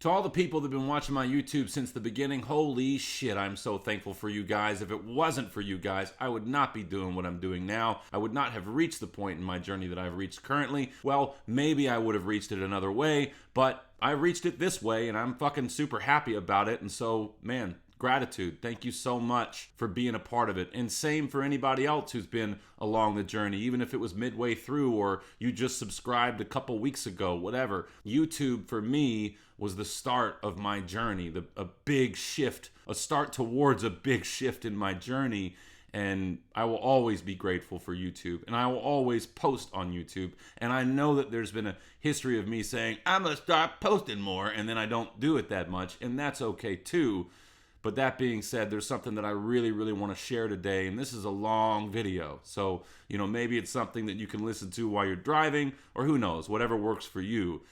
To all the people that have been watching my YouTube since the beginning, holy shit, I'm so thankful for you guys. If it wasn't for you guys, I would not be doing what I'm doing now. I would not have reached the point in my journey that I've reached currently. Well, maybe I would have reached it another way, but I reached it this way, and I'm fucking super happy about it. And so, man, gratitude. Thank you so much for being a part of it. And same for anybody else who's been along the journey, even if it was midway through or you just subscribed a couple weeks ago, whatever. YouTube for me was the start of my journey, a big shift, a start towards a big shift in my journey. And I will always be grateful for YouTube, and I will always post on YouTube. And I know that there's been a history of me saying, I'm going to start posting more, and then I don't do it that much, and that's okay too. But that being said, there's something that I really, really want to share today, and this is a long video. So, maybe it's something that you can listen to while you're driving, or who knows, whatever works for you.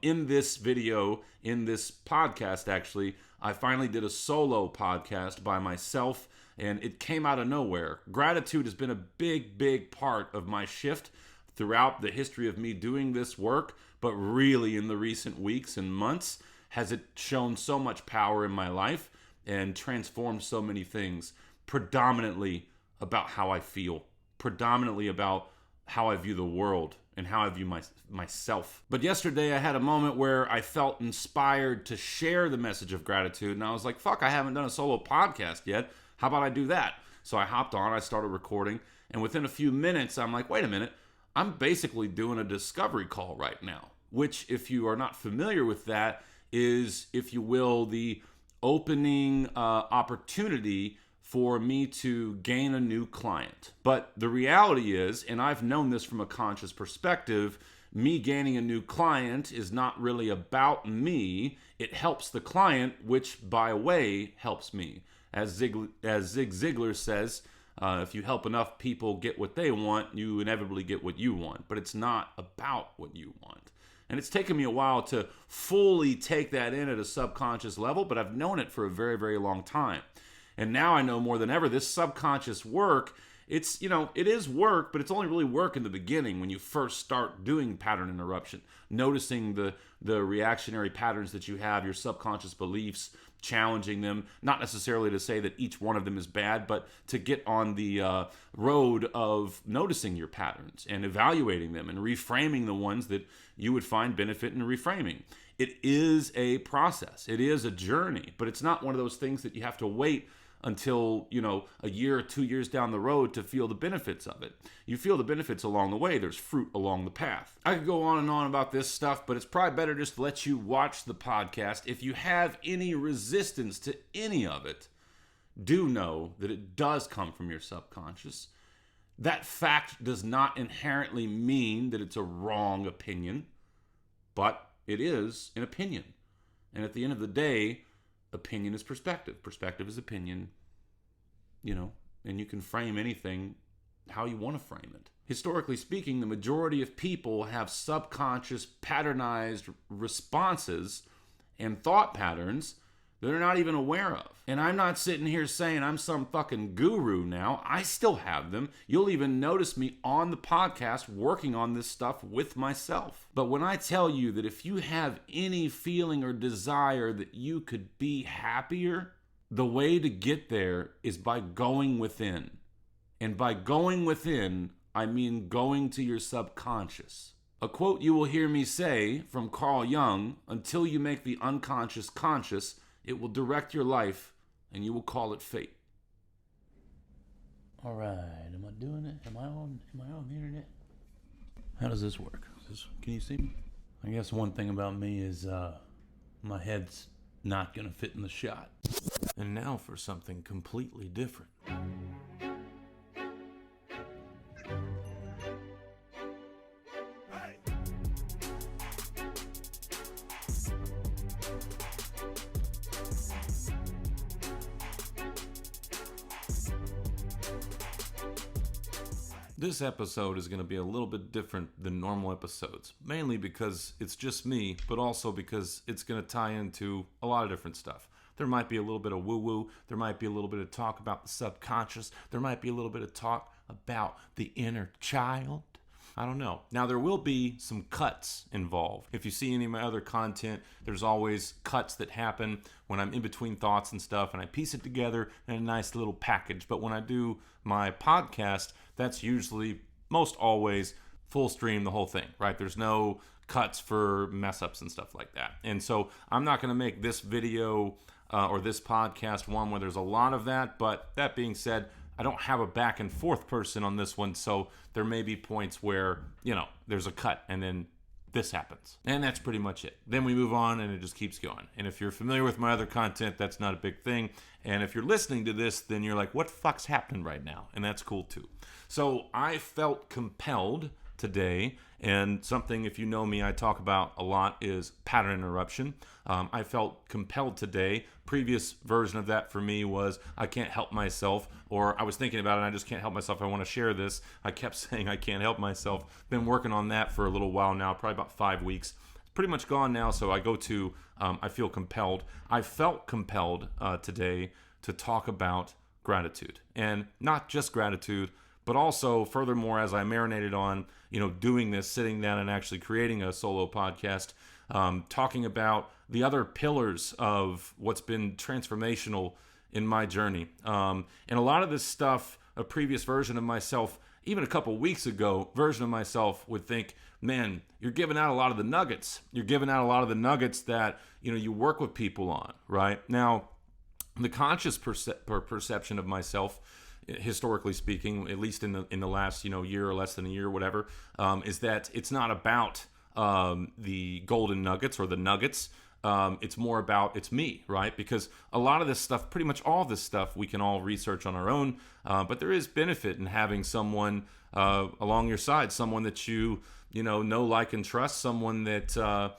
In this video, in this podcast actually, I finally did a solo podcast by myself, and it came out of nowhere. Gratitude has been a big, big part of my shift throughout the history of me doing this work, but really in the recent weeks and months has it shown so much power in my life and transformed so many things, predominantly about how I feel, predominantly about how I view the world and how I view myself. But yesterday I had a moment where I felt inspired to share the message of gratitude, and I was like, fuck, I haven't done a solo podcast yet. How about I do that? So I hopped on, I started recording, and within a few minutes, I'm like, wait a minute, I'm basically doing a discovery call right now, which, if you are not familiar with that, is, if you will, the opening opportunity for me to gain a new client. But the reality is, and I've known this from a conscious perspective, me gaining a new client is not really about me. It helps the client, which by the way helps me. As Zig Ziglar says, if you help enough people get what they want, you inevitably get what you want. But it's not about what you want. And it's taken me a while to fully take that in at a subconscious level, but I've known it for a very, very long time. And now I know more than ever, this subconscious work, it is work, but it's only really work in the beginning when you first start doing pattern interruption, noticing the reactionary patterns that you have, your subconscious beliefs, challenging them, not necessarily to say that each one of them is bad, but to get on the road of noticing your patterns and evaluating them and reframing the ones that you would find benefit in reframing. It is a process. It is a journey, but it's not one of those things that you have to wait until, a year or 2 years down the road to feel the benefits of it. You feel the benefits along the way. There's fruit along the path. I could go on and on about this stuff, but it's probably better just to let you watch the podcast. If you have any resistance to any of it, do know that it does come from your subconscious. That fact does not inherently mean that it's a wrong opinion, but it is an opinion. And at the end of the day, opinion is perspective. Perspective is opinion, and you can frame anything how you want to frame it. Historically speaking, the majority of people have subconscious, patternized responses and thought patterns that they're not even aware of. And I'm not sitting here saying I'm some fucking guru now. I still have them. You'll even notice me on the podcast working on this stuff with myself. But when I tell you that if you have any feeling or desire that you could be happier, the way to get there is by going within. And by going within, I mean going to your subconscious. A quote you will hear me say from Carl Jung, until you make the unconscious conscious, it will direct your life, and you will call it fate. All right, am I doing it? Am I on the internet? How does this work? Can you see me? I guess one thing about me is my head's not going to fit in the shot. And now for something completely different. This episode is going to be a little bit different than normal episodes, mainly because it's just me, but also because it's going to tie into a lot of different stuff. There might be a little bit of woo-woo, there might be a little bit of talk about the subconscious, there might be a little bit of talk about the inner child, I don't know. Now, there will be some cuts involved. If you see any of my other content, there's always cuts that happen when I'm in between thoughts and stuff, and I piece it together in a nice little package. But when I do my podcast, that's usually, most always, full stream, the whole thing, right? There's no cuts for mess ups and stuff like that. And so I'm not going to make this video or this podcast one where there's a lot of that. But that being said, I don't have a back and forth person on this one, so there may be points where, there's a cut and then this happens. And that's pretty much it. Then we move on and it just keeps going. And if you're familiar with my other content, that's not a big thing. And if you're listening to this, then you're like, what the fuck's happening right now? And that's cool too. So I felt compelled today, and something, if you know me, I talk about a lot, is pattern interruption. I felt compelled today. Previous version of that for me was I can't help myself, or I was thinking about it and I just can't help myself. I want to share this. I kept saying I can't help myself. Been working on that for a little while now, probably about 5 weeks. It's pretty much gone now, so I go to, I feel compelled. I felt compelled today to talk about gratitude. And not just gratitude, but also, furthermore, as I marinated on, doing this, sitting down and actually creating a solo podcast, talking about the other pillars of what's been transformational in my journey. And a lot of this stuff, a previous version of myself, even a couple weeks ago, version of myself would think, man, you're giving out a lot of the nuggets. You're giving out a lot of the nuggets that, you work with people on, right? Now, the conscious perception of myself, historically speaking, at least in the last year or less than a year or whatever, is that it's not about the golden nuggets or the nuggets. It's more about it's me, right? Because a lot of this stuff, pretty much all of this stuff, we can all research on our own. But there is benefit in having someone along your side, someone that you know, like, and trust, someone that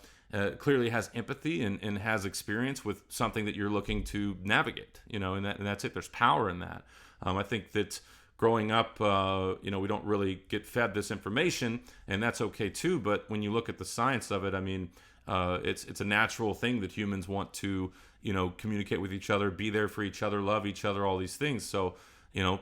clearly has empathy and has experience with something that you're looking to navigate. And that's it. There's power in that. I think that growing up, we don't really get fed this information, and that's okay too. But when you look at the science of it, I mean, it's a natural thing that humans want to, communicate with each other, be there for each other, love each other, all these things. So,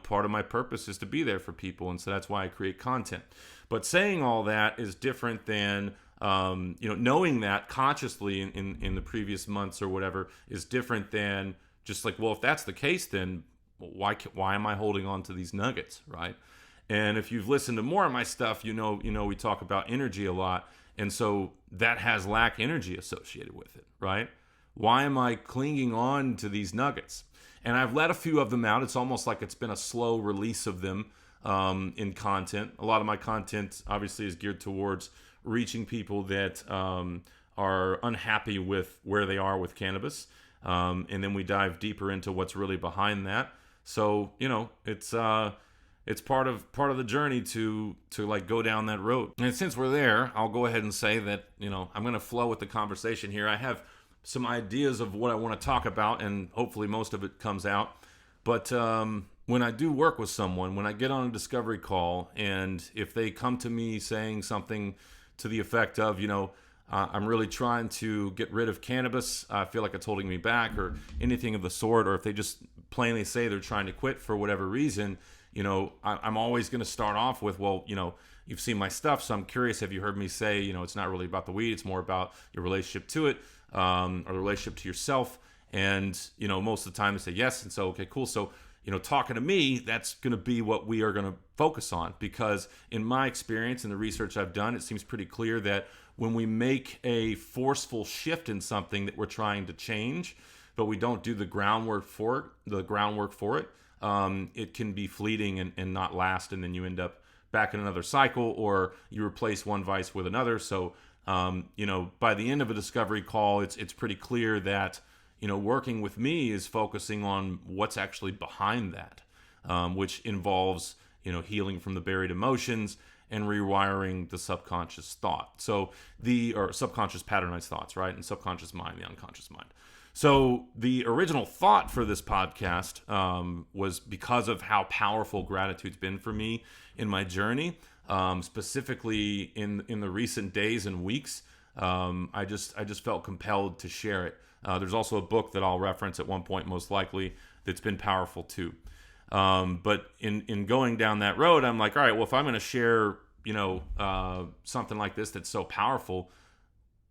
part of my purpose is to be there for people, and so that's why I create content. But saying all that is different than, knowing that consciously in the previous months or whatever is different than just like, well, if that's the case, then why am I holding on to these nuggets, right? And if you've listened to more of my stuff, we talk about energy a lot, and so that has lack energy associated with it, right? Why am I clinging on to these nuggets? And I've let a few of them out. It's almost like it's been a slow release of them in content. A lot of my content obviously is geared towards reaching people that are unhappy with where they are with cannabis, and then we dive deeper into what's really behind that. So, it's part of the journey to like go down that road. And since we're there, I'll go ahead and say that, I'm going to flow with the conversation here. I have some ideas of what I want to talk about, and hopefully most of it comes out. But when I do work with someone, when I get on a discovery call, and if they come to me saying something to the effect of, I'm really trying to get rid of cannabis, I feel like it's holding me back, or anything of the sort, or if they just plainly say they're trying to quit for whatever reason, I'm always going to start off with, well, you've seen my stuff, so I'm curious, have you heard me say, it's not really about the weed, it's more about your relationship to it, or the relationship to yourself. And, most of the time they say yes, and so, okay, cool. So, talking to me, that's going to be what we are going to focus on, because in my experience and the research I've done, it seems pretty clear that when we make a forceful shift in something that we're trying to change, but we don't do the groundwork for it, it can be fleeting and not last, and then you end up back in another cycle, or you replace one vice with another. So, by the end of a discovery call, it's pretty clear that, working with me is focusing on what's actually behind that, which involves, healing from the buried emotions and rewiring the subconscious thought. So or subconscious patternized thoughts, right? And subconscious mind, the unconscious mind. So the original thought for this podcast was because of how powerful gratitude's been for me in my journey, specifically in the recent days and weeks. I just felt compelled to share it. There's also a book that I'll reference at one point, most likely, that's been powerful too. But in going down that road, I'm like, all right, well, if I'm going to share something like this that's so powerful,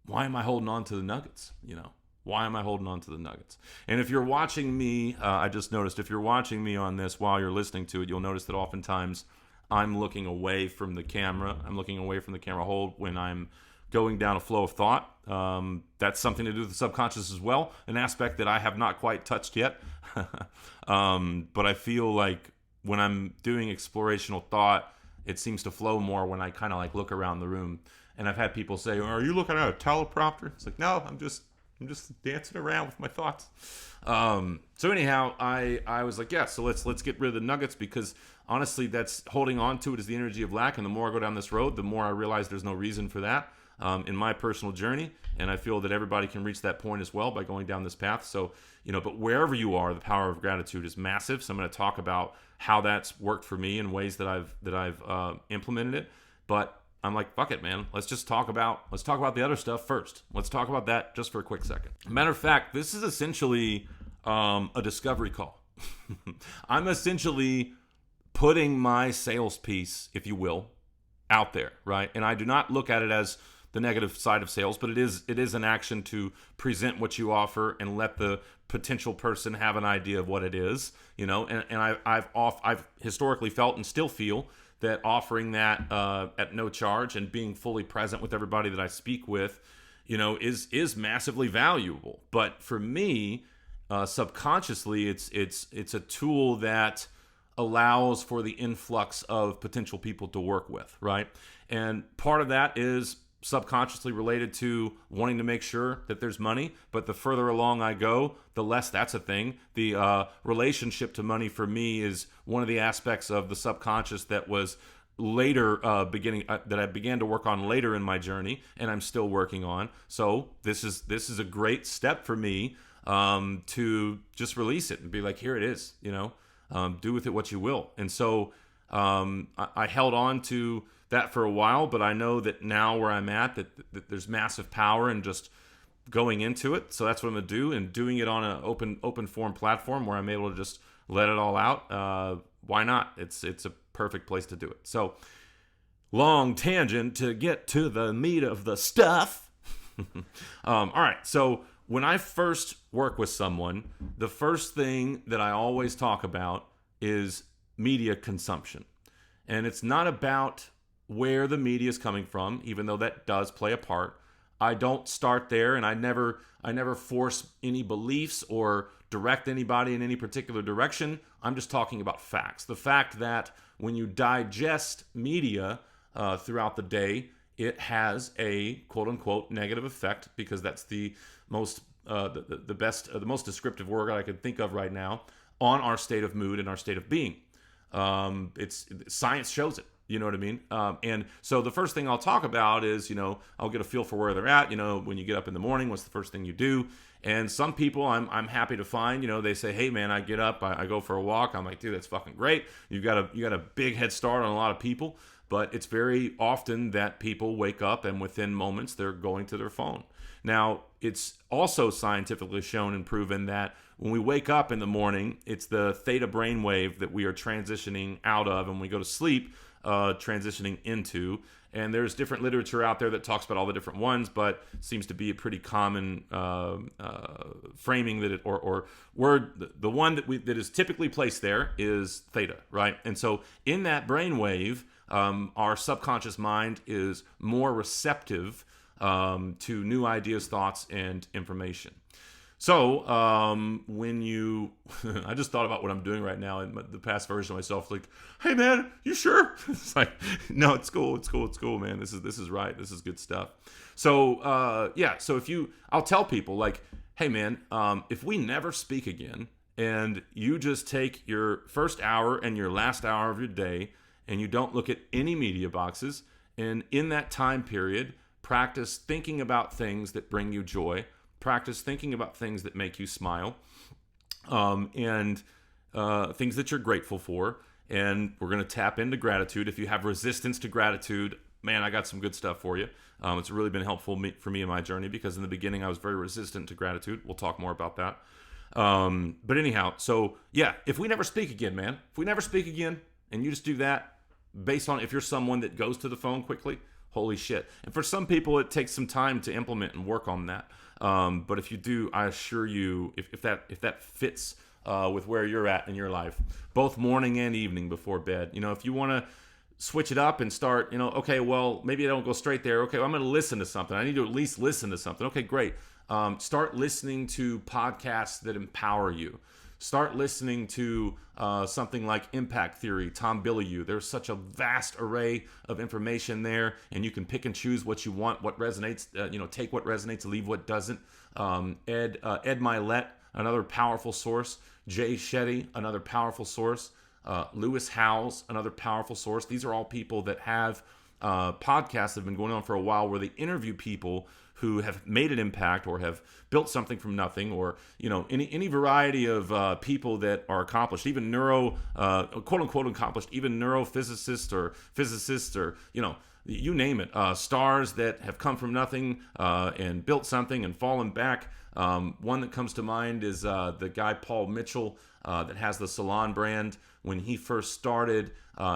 why am I holding on to the nuggets? Why am I holding on to the nuggets? And if you're watching me, I just noticed, if you're watching me on this while you're listening to it, you'll notice that oftentimes I'm looking away from the camera. I'm looking away from the camera hold when I'm going down a flow of thought. That's something to do with the subconscious as well, an aspect that I have not quite touched yet. But I feel like when I'm doing explorational thought, it seems to flow more when I kind of like look around the room. And I've had people say, "Are you looking at a teleprompter?" It's like, no, I'm just dancing around with my thoughts. So anyhow, I was like, yeah, so let's get rid of the nuggets, because honestly, that's holding on to it is the energy of lack. And the more I go down this road, the more I realize there's no reason for that in my personal journey. And I feel that everybody can reach that point as well by going down this path. So, but wherever you are, the power of gratitude is massive. So I'm going to talk about how that's worked for me in ways that I've implemented it. But I'm like, fuck it, man. Let's talk about the other stuff first. Let's talk about that just for a quick second. Matter of fact, this is essentially a discovery call. I'm essentially putting my sales piece, if you will, out there, right? And I do not look at it as the negative side of sales, but it is an action to present what you offer and let the potential person have an idea of what it is, And I've historically felt and still feel that offering that at no charge and being fully present with everybody that I speak with, is massively valuable. But for me, subconsciously, it's a tool that allows for the influx of potential people to work with, right? And part of that is subconsciously related to wanting to make sure that there's money, but the further along I go, the less that's a thing. The relationship to money for me is one of the aspects of the subconscious that was later that I began to work on later in my journey, and I'm still working on. So this is a great step for me to just release it and be like, here it is, do with it what you will. And so I held on to that for a while, but I know that now where I'm at, that there's massive power in just going into it. So that's what I'm gonna do, and doing it on an open forum platform where I'm able to just let it all out. Why not? It's a perfect place to do it. So long tangent to get to the meat of the stuff. All right. So when I first work with someone, the first thing that I always talk about is media consumption. And it's not about where the media is coming from, even though that does play a part. I don't start there, and I never force any beliefs or direct anybody in any particular direction. I'm just talking about facts. The fact that when you digest media throughout the day, it has a quote-unquote negative effect, because that's the most the most descriptive word I could think of right now on our state of mood and our state of being. It's science shows it. You know what I mean? And so the first thing I'll talk about is, I'll get a feel for where they're at. When you get up in the morning, what's the first thing you do? And some people I'm happy to find, they say, hey man, I get up, I go for a walk. I'm like, dude, that's fucking great. You got a big head start on a lot of people, but it's very often that people wake up and within moments they're going to their phone. Now, it's also scientifically shown and proven that when we wake up in the morning, it's the theta brainwave that we are transitioning out of, and when we go to sleep, transitioning into. And there's different literature out there that talks about all the different ones, but seems to be a pretty common framing that it or word. The one that is typically placed there is theta, right? And so in that brainwave, our subconscious mind is more receptive to new ideas, thoughts, and information. So when you, I just thought about what I'm doing right now in the past version of myself. Like, hey man, you sure? It's like, no, it's cool, man. This is right. This is good stuff. So so I'll tell people like, hey man, if we never speak again, and you just take your first hour and your last hour of your day, and you don't look at any media boxes, and in that time period, practice thinking about things that bring you joy. Practice thinking about things that make you smile, and things that you're grateful for. And we're going to tap into gratitude. If you have resistance to gratitude, man, I got some good stuff for you. It's really been helpful for me in my journey, because in the beginning I was very resistant to gratitude. We'll talk more about that. But anyhow, so yeah, if we never speak again, man, if we never speak again and you just do that, based on if you're someone that goes to the phone quickly, holy shit. And for some people, it takes some time to implement and work on that. But if you do, I assure you, if that fits with where you're at in your life, both morning and evening before bed, if you want to switch it up and start, okay, well, maybe I don't go straight there. Okay, well, I'm going to listen to something. I need to at least listen to something. Okay, great. Start listening to podcasts that empower you. Start listening to something like Impact Theory, Tom Bilyeu. There's such a vast array of information there, and you can pick and choose what you want, what resonates, take what resonates, leave what doesn't. Ed Milet, another powerful source. Jay Shetty, another powerful source. Lewis Howes, another powerful source. These are all people that have podcasts that have been going on for a while where they interview people who have made an impact or have built something from nothing, or any variety of people that are accomplished, even quote unquote accomplished, even neurophysicists or physicists, or you name it, stars that have come from nothing and built something and fallen back. One that comes to mind is the guy Paul Mitchell that has the Salon brand. When he first started,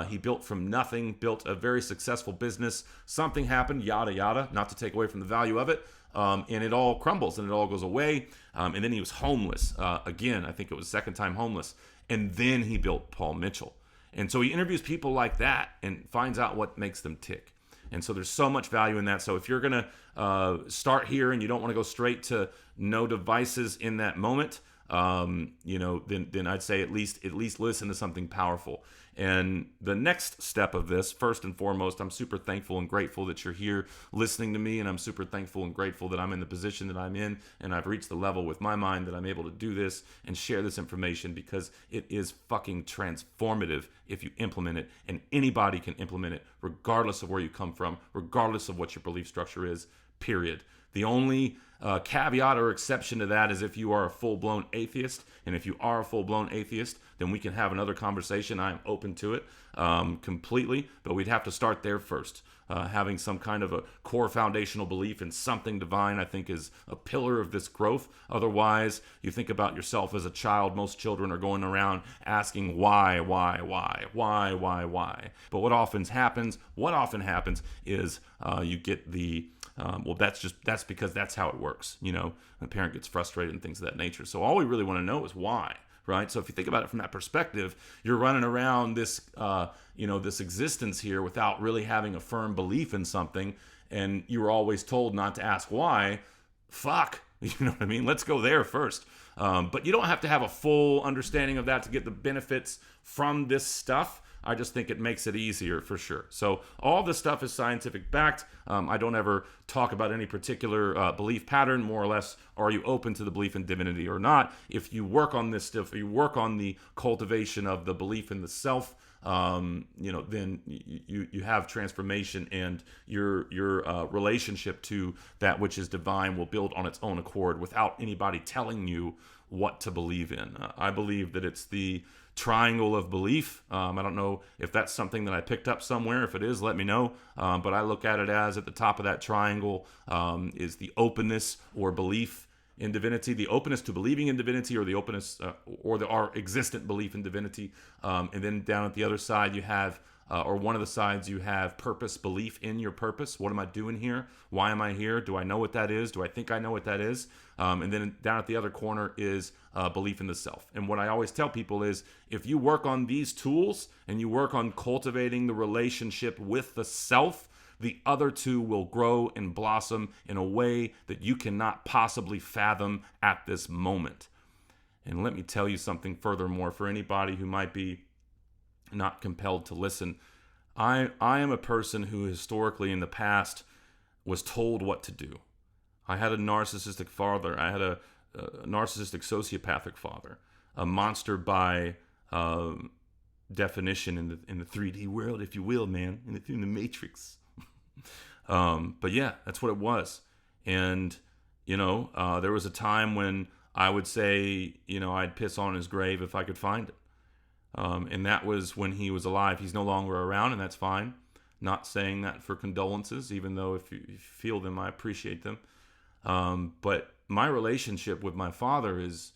he built from nothing, built a very successful business. Something happened, yada, yada, not to take away from the value of it. And it all crumbles and it all goes away. And then he was homeless. Again, I think it was second time homeless. And then he built Paul Mitchell. And so he interviews people like that and finds out what makes them tick. And so there's so much value in that. So if you're going to start here and you don't want to go straight to no devices in that moment, then I'd say at least listen to something powerful. And the next step of this, first and foremost, I'm super thankful and grateful that you're here listening to me, and I'm super thankful and grateful that I'm in the position that I'm in, and I've reached the level with my mind that I'm able to do this and share this information, because it is fucking transformative if you implement it, and anybody can implement it regardless of where you come from, regardless of what your belief structure is, period. The only caveat or exception to that is if you are a full-blown atheist. And if you are a full-blown atheist, then we can have another conversation. I am open to it completely, but we'd have to start there first. Having some kind of a core foundational belief in something divine, I think, is a pillar of this growth. Otherwise, you think about yourself as a child. Most children are going around asking why. But what often happens is you get the that's because that's how it works. A parent gets frustrated and things of that nature. So all we really want to know is why, right? So if you think about it from that perspective, you're running around this, this existence here without really having a firm belief in something, and you were always told not to ask why. Fuck, you know what I mean? Let's go there first. But you don't have to have a full understanding of that to get the benefits from this stuff. I just think it makes it easier for sure. So all this stuff is scientific backed. I don't ever talk about any particular belief pattern. More or less, are you open to the belief in divinity or not? If you work on this stuff, if you work on the cultivation of the belief in the self, then you have transformation, and your relationship to that which is divine will build on its own accord without anybody telling you what to believe in. I believe that it's the triangle of belief. I don't know if that's something that I picked up somewhere. If it is, let me know. But I look at it as at the top of that triangle is the openness or belief in divinity, the openness to believing in divinity, or the openness our existent belief in divinity. And then down at the other side, you have or one of the sides, you have purpose, belief in your purpose. What am I doing here? Why am I here? Do I know what that is? Do I think I know what that is? And then down at the other corner is belief in the self. And what I always tell people is, if you work on these tools and you work on cultivating the relationship with the self, the other two will grow and blossom in a way that you cannot possibly fathom at this moment. And let me tell you something furthermore, for anybody who might be not compelled to listen. I am a person who historically in the past was told what to do. I had a narcissistic father. I had a narcissistic sociopathic father, a monster by definition in the 3D world, if you will, man, in the Matrix. But yeah, that's what it was. And there was a time when I would say, I'd piss on his grave if I could find it. And that was when he was alive. He's no longer around, and that's fine. Not saying that for condolences, even though if you feel them, I appreciate them. But my relationship with my father is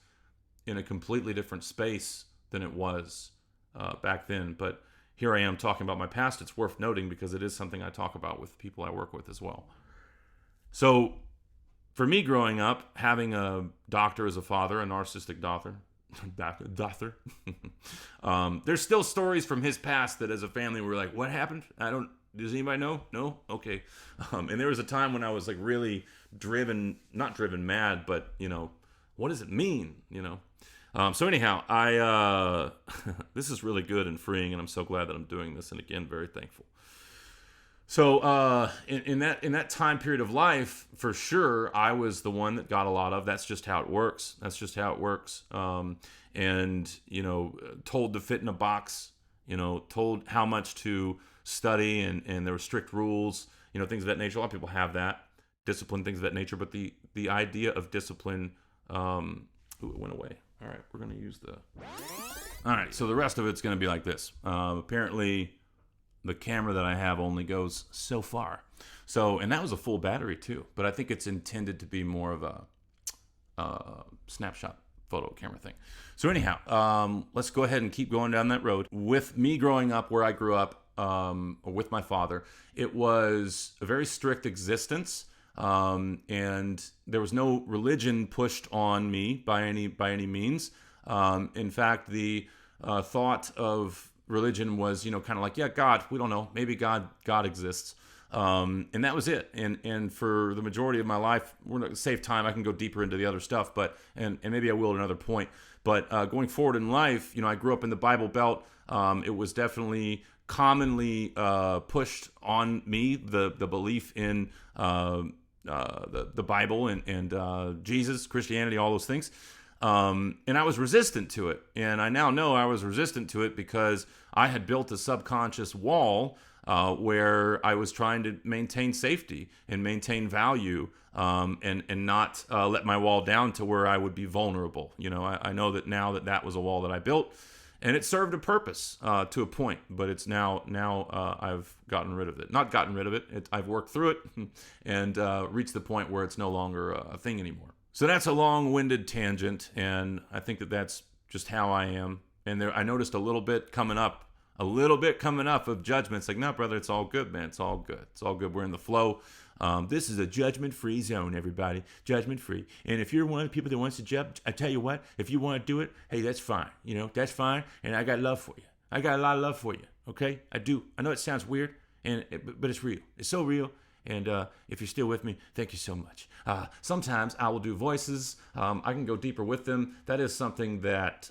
in a completely different space than it was back then. But here I am talking about my past, it's worth noting because it is something I talk about with people I work with as well. So for me growing up, having a doctor as a father, a narcissistic doctor, there's still stories from his past that as a family we're like, what happened? Does anybody know? No? Okay. And there was a time when I was like really not driven mad, but what does it mean? So anyhow, this is really good and freeing, and I'm so glad that I'm doing this. And again, very thankful. So in that time period of life, for sure, I was the one that got a lot of. That's just how it works. And told to fit in a box. Told how much to study, and there were strict rules. Things of that nature. A lot of people have that discipline, things of that nature. But the idea of discipline, it went away. All right, we're gonna use All right, so the rest of it's gonna be like this. Apparently, the camera that I have only goes so far. And that was a full battery too, but I think it's intended to be more of a snapshot photo camera thing. So anyhow, let's go ahead and keep going down that road. With me growing up where I grew up, with my father, it was a very strict existence, and there was no religion pushed on me by any means. In fact, the thought of religion was, kind of like, yeah, God, we don't know, maybe God exists, and that was it. And for the majority of my life, we're going to save time. I can go deeper into the other stuff, but and maybe I will at another point. But going forward in life, I grew up in the Bible Belt. It was definitely commonly pushed on me the belief in the Bible and Jesus, Christianity, all those things. And I was resistant to it. And I now know I was resistant to it because I had built a subconscious wall where I was trying to maintain safety and maintain value, and not let my wall down to where I would be vulnerable. I know that now that was a wall that I built, and it served a purpose to a point, but it's now I've gotten rid of it. Not gotten rid of it. I've worked through it and reached the point where it's no longer a thing anymore. So that's a long-winded tangent, and I think that's just how I am. And I noticed a little bit coming up of judgments. Like, no, brother, it's all good, man. It's all good. It's all good. We're in the flow. This is a judgment-free zone, everybody. Judgment-free. And if you're one of the people that wants to judge, I tell you what, if you want to do it, hey, that's fine. That's fine. And I got love for you. I got a lot of love for you. Okay? I do. I know it sounds weird, but it's real. It's so real. And if you're still with me, thank you so much. Sometimes I will do voices. I can go deeper with them. That is something that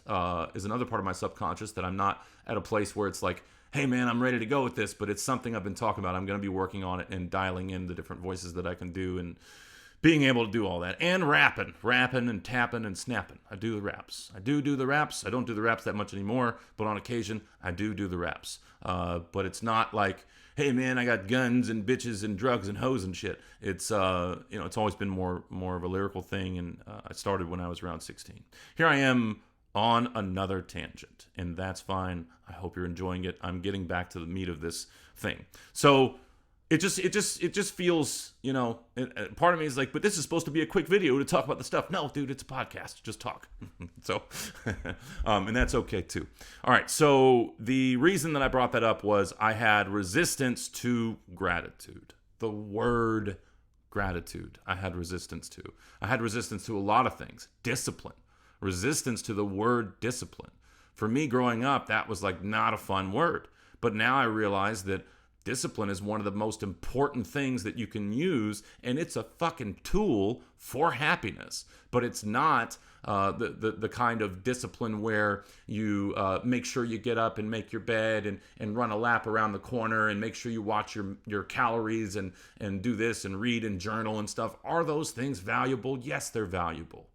is another part of my subconscious that I'm not at a place where it's like, hey, man, I'm ready to go with this. But it's something I've been talking about. I'm going to be working on it and dialing in the different voices that I can do and being able to do all that. And rapping and tapping and snapping. I do the raps. I do the raps. I don't do the raps that much anymore. But on occasion, I do the raps. But it's not like, hey man, I got guns and bitches and drugs and hoes and shit. It's it's always been more of a lyrical thing, and I started when I was around 16. Here I am on another tangent, and that's fine. I hope you're enjoying it. I'm getting back to the meat of this thing. So it just feels, part of me is like, but this is supposed to be a quick video to talk about the stuff. No, dude, it's a podcast. Just talk. So, and that's okay too. All right. So the reason that I brought that up was I had resistance to gratitude. The word gratitude, I had resistance to. I had resistance to a lot of things. Discipline. Resistance to the word discipline. For me growing up, that was like not a fun word. But now I realize that discipline is one of the most important things that you can use, and it's a fucking tool for happiness. But it's not the kind of discipline where you make sure you get up and make your bed and run a lap around the corner and make sure you watch your calories and do this and read and journal and stuff. Are those things valuable? Yes, they're valuable.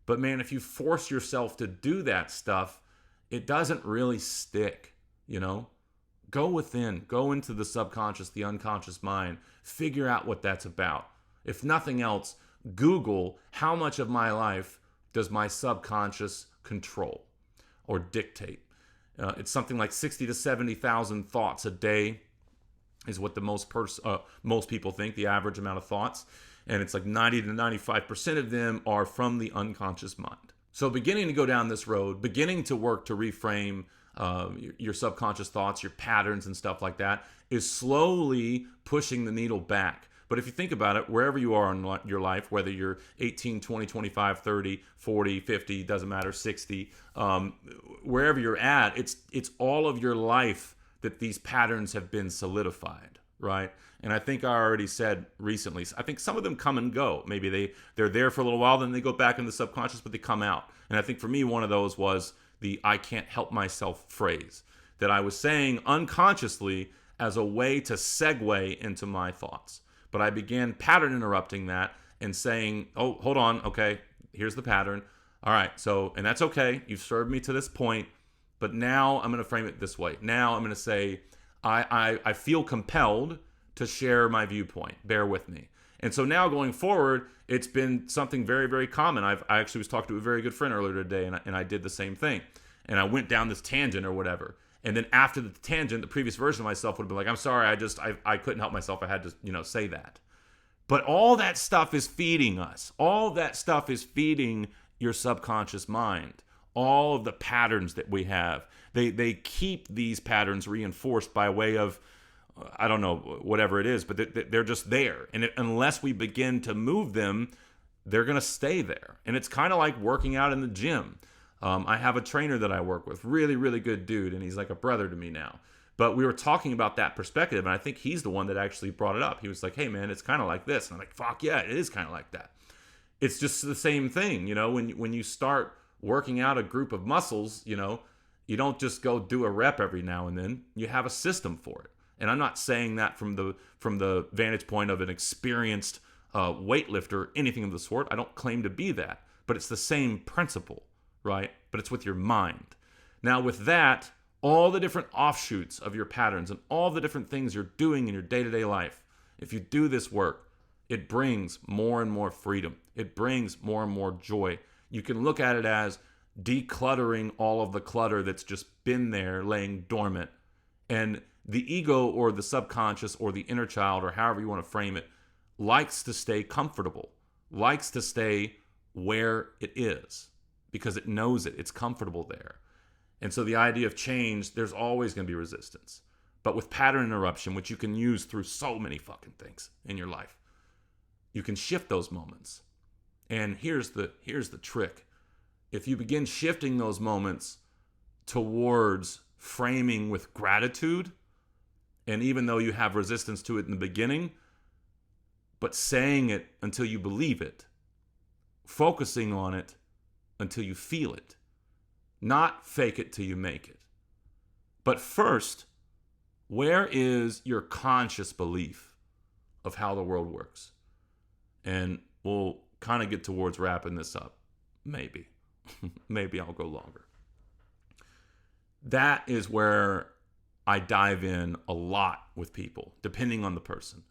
But man, if you force yourself to do that stuff, it doesn't really stick, Go within, go into the subconscious, the unconscious mind, figure out what that's about. If nothing else, Google how much of my life does my subconscious control or dictate. It's something like 60 to 70,000 thoughts a day is what the most people think, the average amount of thoughts. And it's like 90 to 95% of them are from the unconscious mind. So beginning to go down this road, beginning to work to reframe your subconscious thoughts, your patterns and stuff like that, is slowly pushing the needle back. But if you think about it, wherever you are in your life, whether you're 18, 20, 25, 30, 40, 50, doesn't matter, 60, wherever you're at, it's all of your life that these patterns have been solidified, right? And I think I already said recently, I think some of them come and go. Maybe they're there for a little while, then they go back in the subconscious, but they come out. And I think for me, one of those was the "I can't help myself" phrase that I was saying unconsciously as a way to segue into my thoughts. But I began pattern interrupting that and saying, oh, hold on, okay, here's the pattern. All right, so, and that's okay. You've served me to this point, but now I'm going to frame it this way. Now I'm going to say, I feel compelled to share my viewpoint. Bear with me. And so now going forward, it's been something very, very common. I actually was talking to a very good friend earlier today, and I did the same thing. And I went down this tangent or whatever. And then after the tangent, the previous version of myself would have been like, I'm sorry, I couldn't help myself. I had to, say that. But all that stuff is feeding us. All that stuff is feeding your subconscious mind. All of the patterns that we have, they keep these patterns reinforced by way of, I don't know, whatever it is, but they're just there. And unless we begin to move them, they're going to stay there. And it's kind of like working out in the gym. I have a trainer that I work with, really, really good dude, and he's like a brother to me now. But we were talking about that perspective, and I think he's the one that actually brought it up. He was like, hey, man, it's kind of like this. And I'm like, fuck yeah, it is kind of like that. It's just the same thing, when you start working out a group of muscles, you don't just go do a rep every now and then. You have a system for it. And I'm not saying that from the vantage point of an experienced weightlifter, anything of the sort. I don't claim to be that. But it's the same principle, right? But it's with your mind. Now, with that, all the different offshoots of your patterns and all the different things you're doing in your day-to-day life, if you do this work, it brings more and more freedom. It brings more and more joy. You can look at it as decluttering all of the clutter that's just been there laying dormant. And the ego or the subconscious or the inner child, or however you want to frame it, likes to stay comfortable, likes to stay where it is because it knows it's comfortable there. And so the idea of change, there's always going to be resistance. But with pattern interruption, which you can use through so many fucking things in your life, you can shift those moments. And here's the trick. If you begin shifting those moments towards framing with gratitude, and even though you have resistance to it in the beginning, but saying it until you believe it, focusing on it until you feel it, not fake it till you make it. But first, where is your conscious belief of how the world works? And we'll kind of get towards wrapping this up. Maybe. Maybe I'll go longer. That is where I dive in a lot with people, depending on the person.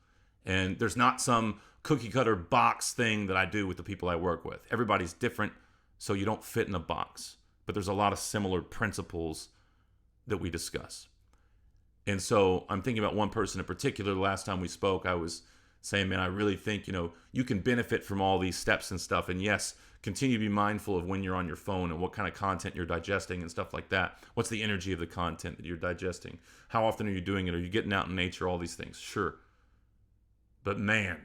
And there's not some cookie cutter box thing that I do with the people I work with. Everybody's different, so you don't fit in a box. But there's a lot of similar principles that we discuss. And so I'm thinking about one person in particular. The last time we spoke, I was saying, man, I really think, you can benefit from all these steps and stuff. And yes, continue to be mindful of when you're on your phone and what kind of content you're digesting and stuff like that. What's the energy of the content that you're digesting? How often are you doing it? Are you getting out in nature? All these things. Sure. But man,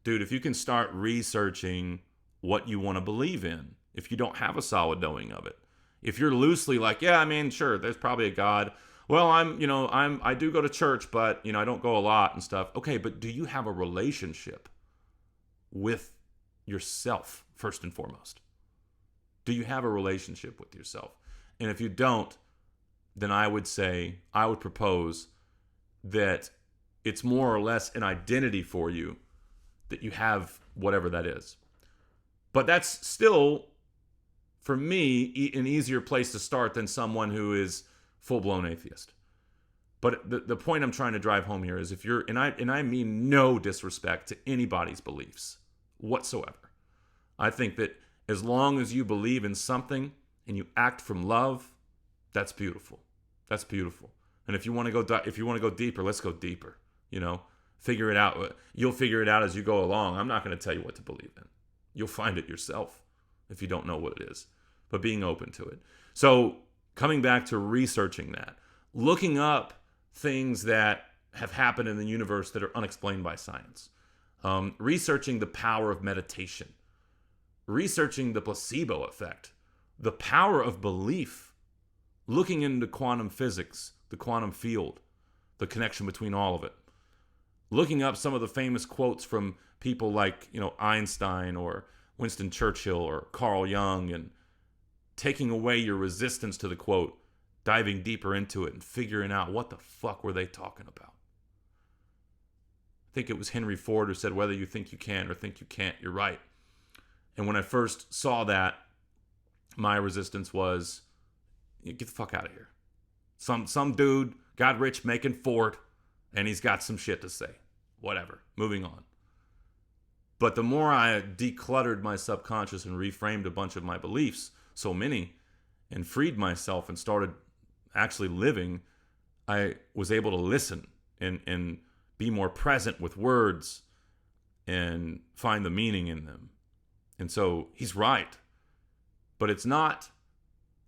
dude, if you can start researching what you want to believe in, if you don't have a solid knowing of it, if you're loosely like, yeah, I mean, sure, there's probably a God. Well, I do go to church, but, I don't go a lot and stuff. Okay, but do you have a relationship with yourself, first and foremost? Do you have a relationship with yourself? And if you don't, then I would propose that it's more or less an identity for you that you have whatever that is. But that's still, for me, an easier place to start than someone who is full-blown atheist. But the point I'm trying to drive home here is if you're, and I mean no disrespect to anybody's beliefs whatsoever. I think that as long as you believe in something and you act from love, that's beautiful. That's beautiful. And if you want to go deeper, let's go deeper. Figure it out. You'll figure it out as you go along. I'm not going to tell you what to believe in. You'll find it yourself if you don't know what it is. But being open to it. So coming back to researching that, looking up things that have happened in the universe that are unexplained by science, researching the power of meditation, researching the placebo effect, the power of belief, looking into quantum physics, the quantum field, the connection between all of it, looking up some of the famous quotes from people like, Einstein or Winston Churchill or Carl Jung, and taking away your resistance to the quote, diving deeper into it and figuring out what the fuck were they talking about. I think it was Henry Ford who said, whether you think you can or think you can't, you're right. And when I first saw that, my resistance was, get the fuck out of here. Some dude got rich making Ford, and he's got some shit to say. Whatever. Moving on. But the more I decluttered my subconscious and reframed a bunch of my beliefs, so many, and freed myself and started actually living, I was able to listen and be more present with words and find the meaning in them. And so he's right. But it's not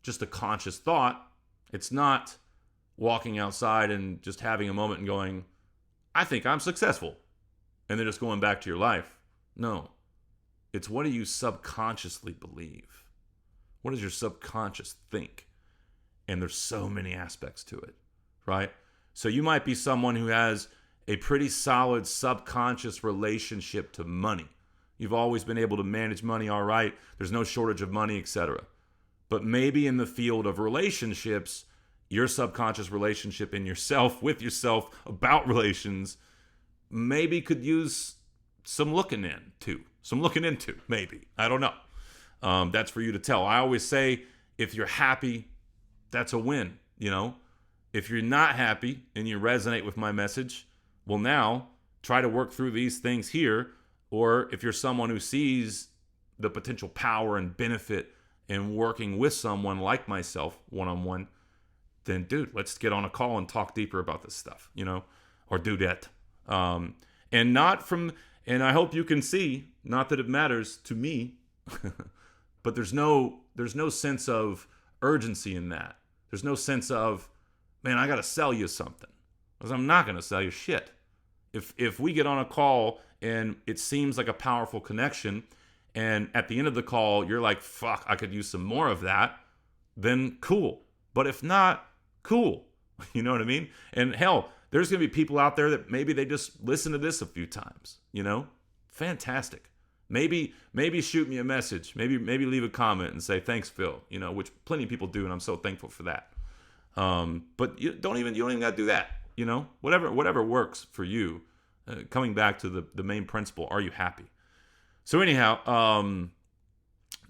just a conscious thought. It's not walking outside and just having a moment and going, I think I'm successful, and then just going back to your life. No. It's, what do you subconsciously believe? What does your subconscious think? And there's so many aspects to it, right? So you might be someone who has a pretty solid subconscious relationship to money. You've always been able to manage money all right. There's no shortage of money, etc. But maybe in the field of relationships, your subconscious relationship in yourself, with yourself, about relations, maybe could use some looking into, maybe. I don't know. That's for you to tell. I always say, if you're happy, that's a win, If you're not happy and you resonate with my message, well, now try to work through these things here. Or if you're someone who sees the potential power and benefit in working with someone like myself one-on-one, then, dude, let's get on a call and talk deeper about this stuff, or do that. And I hope you can see, not that it matters to me, but there's no sense of urgency in that. There's no sense of, man, I got to sell you something, because I'm not going to sell you shit. If we get on a call and it seems like a powerful connection, and at the end of the call, you're like, fuck, I could use some more of that, then cool. But if not, cool. You know what I mean? And hell, there's going to be people out there that maybe they just listen to this a few times, Fantastic. Maybe shoot me a message. Maybe leave a comment and say, thanks, Phil, which plenty of people do, and I'm so thankful for that. But you don't even got to do that, whatever works for you. Coming back to the main principle, are you happy? So anyhow,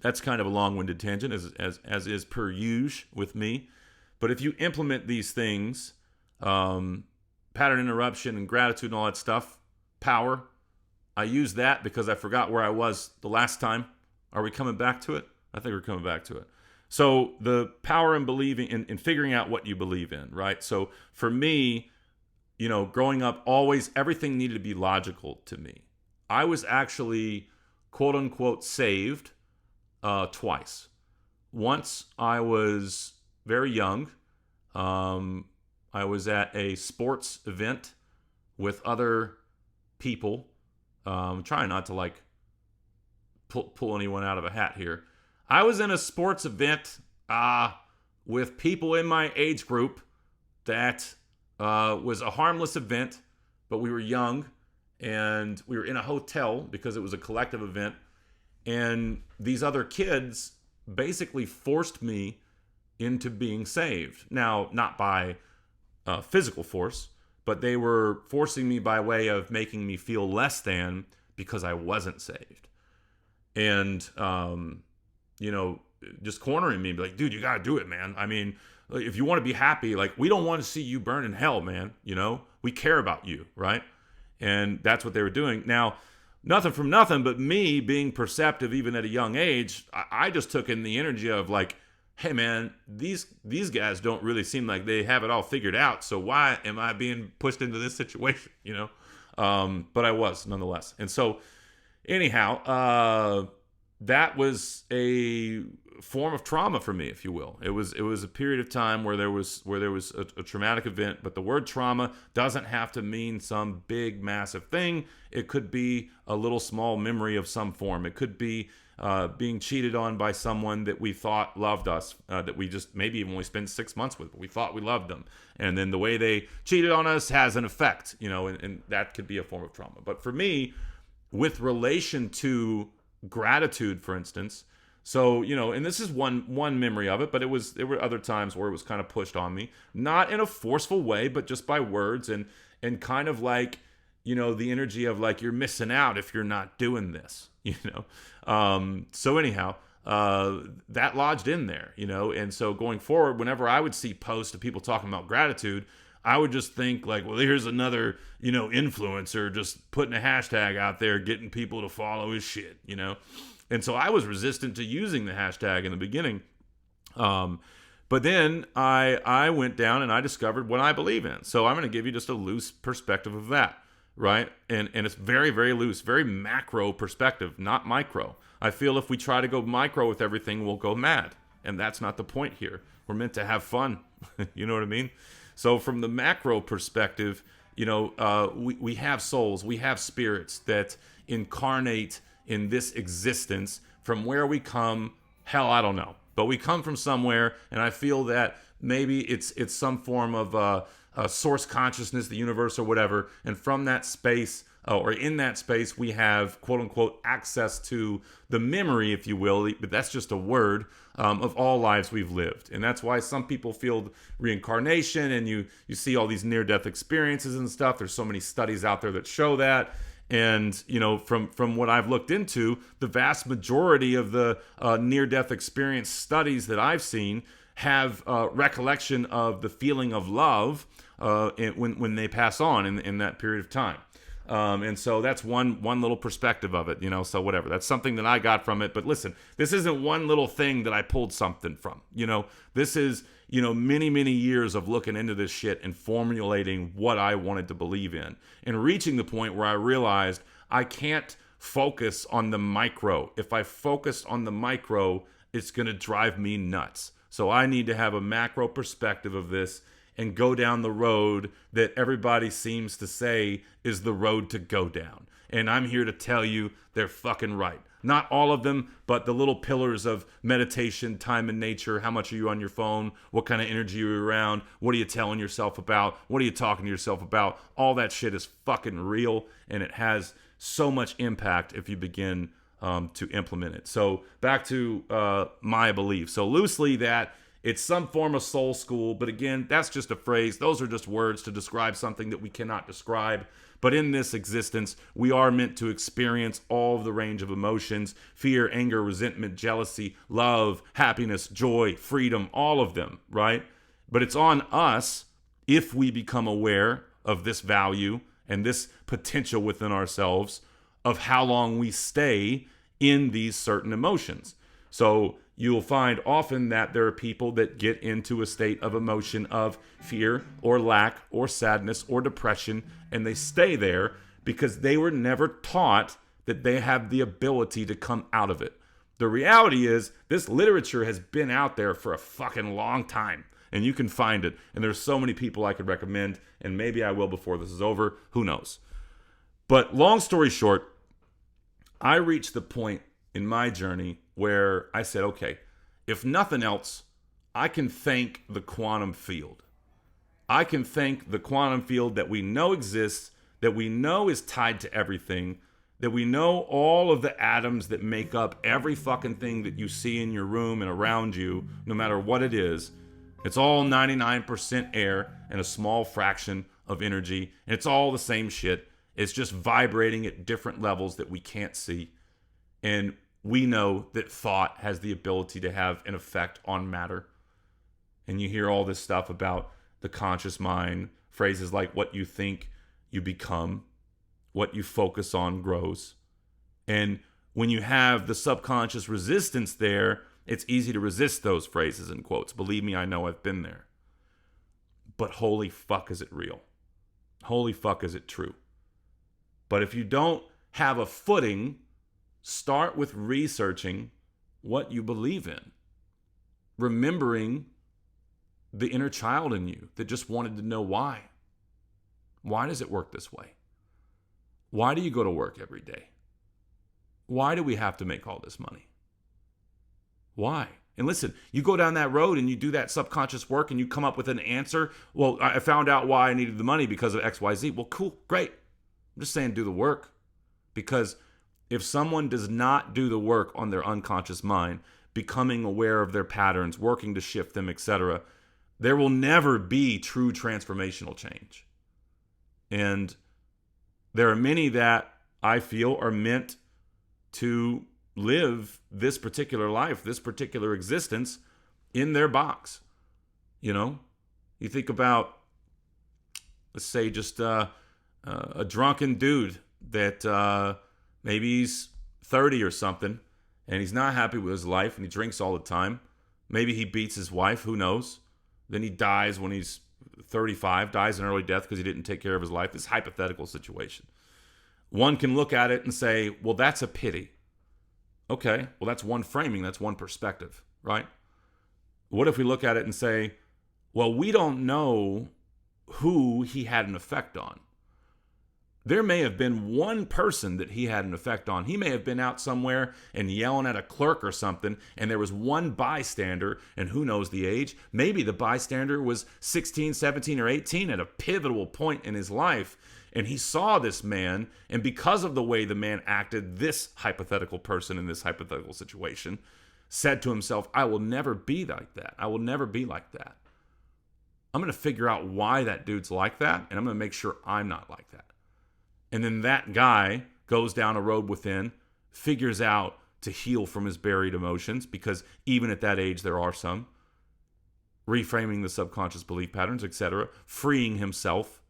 that's kind of a long-winded tangent, as is per usual with me. But if you implement these things, pattern interruption and gratitude and all that stuff, power, I use that because I forgot where I was the last time. Are we coming back to it? I think we're coming back to it. So the power in believing, in figuring out what you believe in, right? So for me, growing up, always everything needed to be logical to me. I was actually, quote unquote, saved twice. Once I was very young. I was at a sports event with other people. Trying not to pull anyone out of a hat here. I was in a sports event with people in my age group that was a harmless event, but we were young, and we were in a hotel because it was a collective event, and these other kids basically forced me into being saved. Now, not by physical force, but they were forcing me by way of making me feel less than because I wasn't saved. And, just cornering me, like, dude, you got to do it, man. I mean, if you want to be happy, we don't want to see you burn in hell, man. We care about you, right? And that's what they were doing. Now, nothing from nothing, but me being perceptive even at a young age, I just took in the energy of hey man, these guys don't really seem like they have it all figured out. So why am I being pushed into this situation? But I was nonetheless. And so anyhow, that was a form of trauma for me, if you will. It was a period of time where there was a traumatic event, but the word trauma doesn't have to mean some big massive thing. It could be a little small memory of some form. It could be being cheated on by someone that we thought loved us, that we just maybe even only spent 6 months with, but we thought we loved them, and then the way they cheated on us has an effect, and that could be a form of trauma. But for me, with relation to gratitude, for instance, so, and this is one memory of it, but there were other times where it was kind of pushed on me, not in a forceful way, but just by words and kind of like, the energy of like, you're missing out if you're not doing this, So anyhow, that lodged in there, and so going forward, whenever I would see posts of people talking about gratitude, I would just think like, well, here's another, influencer just putting a hashtag out there, getting people to follow his shit, And so I was resistant to using the hashtag in the beginning. But then I went down and I discovered what I believe in. So I'm going to give you just a loose perspective of that, right? And it's very, very loose, very macro perspective, not micro. I feel if we try to go micro with everything, we'll go mad. And that's not the point here. We're meant to have fun. You know what I mean? So from the macro perspective, we have souls, we have spirits that incarnate in this existence from where we come. Hell, I don't know, but we come from somewhere, and I feel that maybe it's some form of a source consciousness, the universe or whatever, and from that space, or in that space, we have quote unquote access to the memory, if you will, but that's just a word, of all lives we've lived. And that's why some people feel reincarnation, and you see all these near-death experiences and stuff. There's so many studies out there that show that. And, from what I've looked into, the vast majority of the near-death experience studies that I've seen have recollection of the feeling of love when they pass on in that period of time. And so that's one little perspective of it, so whatever. That's something that I got from it. But listen, this isn't one little thing that I pulled something from. This is, many, many years of looking into this shit and formulating what I wanted to believe in and reaching the point where I realized I can't focus on the micro. If I focus on the micro, it's going to drive me nuts. So I need to have a macro perspective of this and go down the road that everybody seems to say is the road to go down. And I'm here to tell you they're fucking right. Not all of them, but the little pillars of meditation, time and nature. How much are you on your phone? What kind of energy are you around? What are you telling yourself about? What are you talking to yourself about? All that shit is fucking real, and it has so much impact if you begin to implement it. So back to my belief. So loosely that it's some form of soul school, but again, that's just a phrase. Those are just words to describe something that we cannot describe. But in this existence, we are meant to experience all of the range of emotions: fear, anger, resentment, jealousy, love, happiness, joy, freedom, all of them, right? But it's on us, if we become aware of this value and this potential within ourselves, of how long we stay in these certain emotions. So you'll find often that there are people that get into a state of emotion of fear or lack or sadness or depression, and they stay there because they were never taught that they have the ability to come out of it. The reality is, this literature has been out there for a fucking long time, and you can find it. And there's so many people I could recommend, and maybe I will before this is over. Who knows? But long story short, I reached the point in my journey where I said, okay, if nothing else, I can thank the quantum field. I can thank the quantum field that we know exists, that we know is tied to everything, that we know all of the atoms that make up every fucking thing that you see in your room and around you, no matter what it is. It's all 99% air and a small fraction of energy, and it's all the same shit. It's just vibrating at different levels that we can't see. And we know that thought has the ability to have an effect on matter. And you hear all this stuff about the conscious mind, phrases like what you think, you become, what you focus on grows. And when you have the subconscious resistance there, it's easy to resist those phrases and quotes. Believe me, I know, I've been there. But holy fuck, is it real? Holy fuck, is it true? But if you don't have a footing, start with researching what you believe in. remembering the inner child in you that just wanted to know why. Why does it work this way? Why do you go to work every day? Why do we have to make all this money? Why? And listen, you go down that road and you do that subconscious work and you come up with an answer. Well, I found out why I needed the money because of XYZ. Well, cool, great. I'm just saying do the work. Because if someone does not do the work on their unconscious mind, becoming aware of their patterns, working to shift them, etc., there will never be true transformational change. And there are many that I feel are meant to live this particular life, this particular existence in their box. You know, you think about, let's say, just a drunken dude that maybe he's 30 or something, and he's not happy with his life, and he drinks all the time. Maybe he beats his wife, who knows? Then he dies when he's 35, dies an early death because he didn't take care of his life. This hypothetical situation. One can look at it and say, well, that's a pity. Okay, well, that's one framing, that's one perspective, right? What if we look at it and say, well, we don't know who he had an effect on. There may have been one person that he had an effect on. He may have been out somewhere and yelling at a clerk or something, and there was one bystander, and who knows the age. Maybe the bystander was 16, 17, or 18 at a pivotal point in his life, and he saw this man, and because of the way the man acted, this hypothetical person in this hypothetical situation said to himself, I will never be like that. I will never be like that. I'm going to figure out why that dude's like that, and I'm going to make sure I'm not like that. And then that guy goes down a road within, figures out to heal from his buried emotions, because even at that age there are some, reframing the subconscious belief patterns, etc., freeing himself.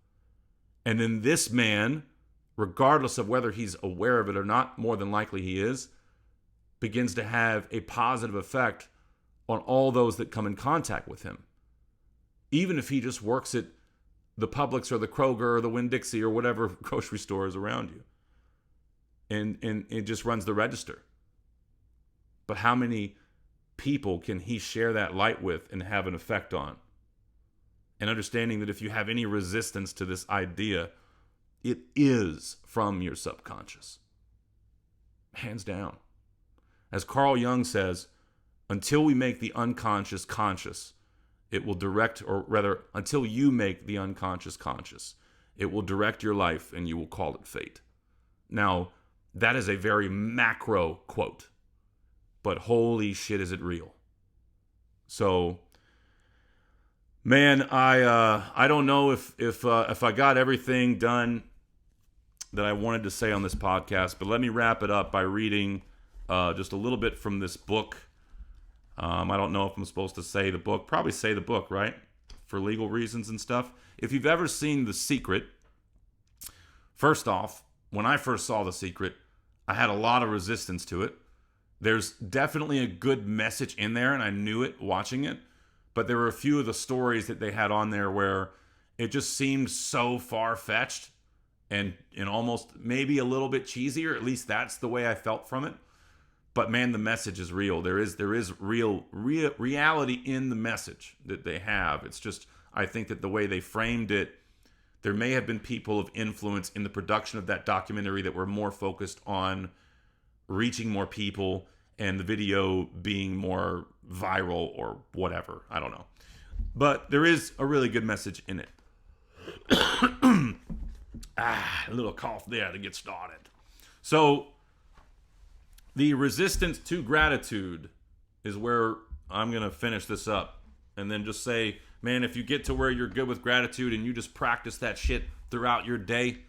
And then this man, regardless of whether he's aware of it or not, more than likely he is, begins to have a positive effect on all those that come in contact with him. Even if he just works at the Publix or the Kroger or the Winn-Dixie or whatever grocery store is around you. And it just runs the register. But how many people can he share that light with and have an effect on? And understanding that if you have any resistance to this idea, it is from your subconscious. Hands down. As Carl Jung says, until we make the unconscious conscious, it will direct, or rather, until you make the unconscious conscious, it will direct your life and you will call it fate. Now, that is a very macro quote, but holy shit, is it real. So, man, I don't know if I got everything done that I wanted to say on this podcast, but let me wrap it up by reading just a little bit from this book. I don't know if I'm supposed to say the book. Probably say the book, right? For legal reasons and stuff. If you've ever seen The Secret, first off, when I first saw The Secret, I had a lot of resistance to it. There's definitely a good message in there, and I knew it watching it. But there were a few of the stories that they had on there where it just seemed so far-fetched and almost maybe a little bit cheesy, or at least that's the way I felt from it. But man, the message is real. There is real reality in the message that they have. It's just, I think that the way they framed it, there may have been people of influence in the production of that documentary that were more focused on reaching more people and the video being more viral or whatever. I don't know. But there is a really good message in it. A little cough there to get started. So, the resistance to gratitude is where I'm going to finish this up. And then just say, man, if you get to where you're good with gratitude and you just practice that shit throughout your day,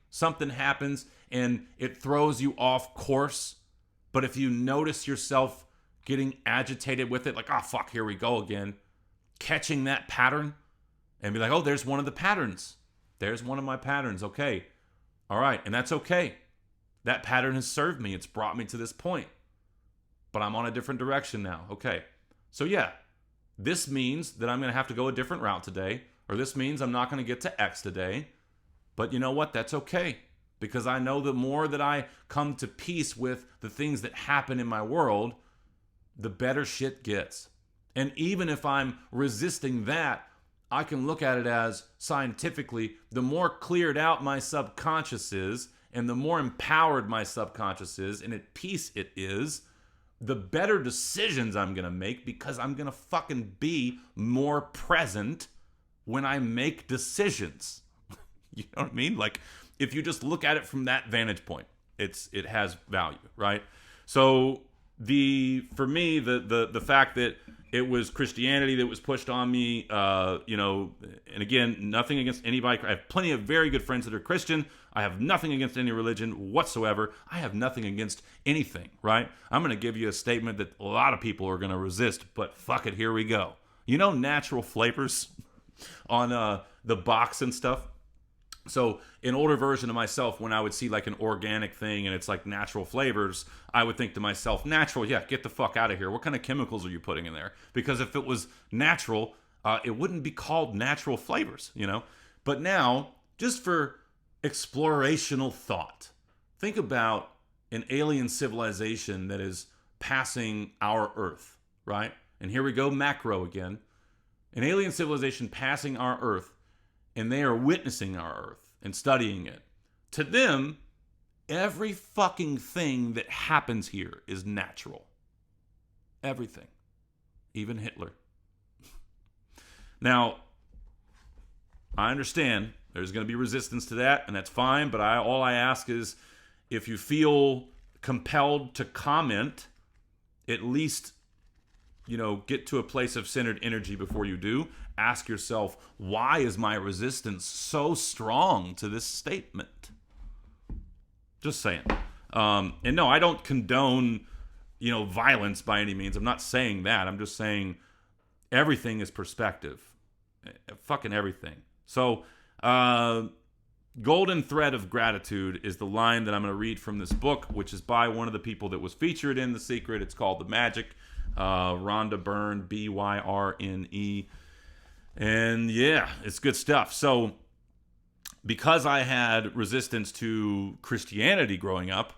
something happens and it throws you off course. But if you notice yourself getting agitated with it, like, oh, fuck, here we go again, catching that pattern and be like, oh, there's one of the patterns. There's one of my patterns. Okay. All right. And that's okay. That pattern has served me. It's brought me to this point. But I'm on a different direction now. Okay. So yeah, this means that I'm going to have to go a different route today. Or this means I'm not going to get to X today. But you know what? That's okay. Because I know the more that I come to peace with the things that happen in my world, the better shit gets. And even if I'm resisting that, I can look at it as scientifically, the more cleared out my subconscious is, and the more empowered my subconscious is, and at peace it is, the better decisions I'm going to make, because I'm going to fucking be more present when I make decisions. You know what I mean? Like, if you just look at it from that vantage point, it has value, right? So for me, the fact that it was Christianity that was pushed on me, and again, nothing against anybody. I have plenty of very good friends that are Christian. I have nothing against any religion whatsoever. I have nothing against anything, right? I'm going to give you a statement that a lot of people are going to resist, but fuck it, here we go. You know, natural flavors on the box and stuff? So an older version of myself, when I would see like an organic thing and it's like natural flavors, I would think to myself, natural, yeah, get the fuck out of here. What kind of chemicals are you putting in there? Because if it was natural, it wouldn't be called natural flavors, you know? But now, just for explorational thought, think about an alien civilization that is passing our Earth, right? And here we go, macro again. An alien civilization passing our Earth, and they are witnessing our Earth and studying it. To them, every fucking thing that happens here is natural. Everything. Even Hitler. Now, I understand there's going to be resistance to that, and that's fine, but all I ask is, if you feel compelled to comment, at least, get to a place of centered energy before you do. Ask yourself, why is my resistance so strong to this statement? Just saying. And no, I don't condone, violence by any means. I'm not saying that. I'm just saying everything is perspective. Fucking everything. So, golden thread of gratitude is the line that I'm going to read from this book, which is by one of the people that was featured in The Secret. It's called The Magic. Rhonda Byrne, Byrne. And yeah, it's good stuff. So because I had resistance to Christianity growing up,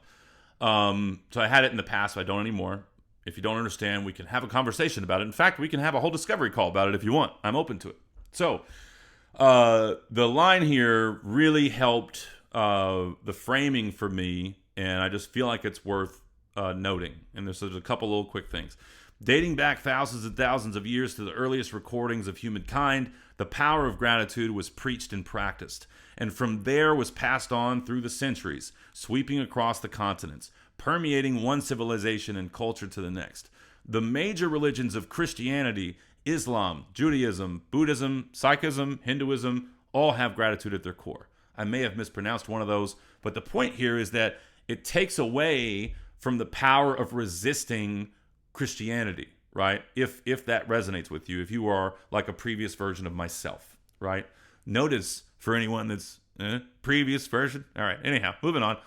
so I had it in the past, but I don't anymore. If you don't understand, we can have a conversation about it. In fact, we can have a whole discovery call about it if you want. I'm open to it. So the line here really helped the framing for me, and I just feel like it's worth noting. And there's a couple little quick things. Dating back thousands and thousands of years to the earliest recordings of humankind, the power of gratitude was preached and practiced, and from there was passed on through the centuries, sweeping across the continents, permeating one civilization and culture to the next. The major religions of Christianity, Islam, Judaism, Buddhism, Sikhism, Hinduism, all have gratitude at their core. I may have mispronounced one of those, but the point here is that it takes away from the power of resisting Christianity, right? If that resonates with you, if you are like a previous version of myself, right? Notice, for anyone that's previous version. All right, anyhow, moving on.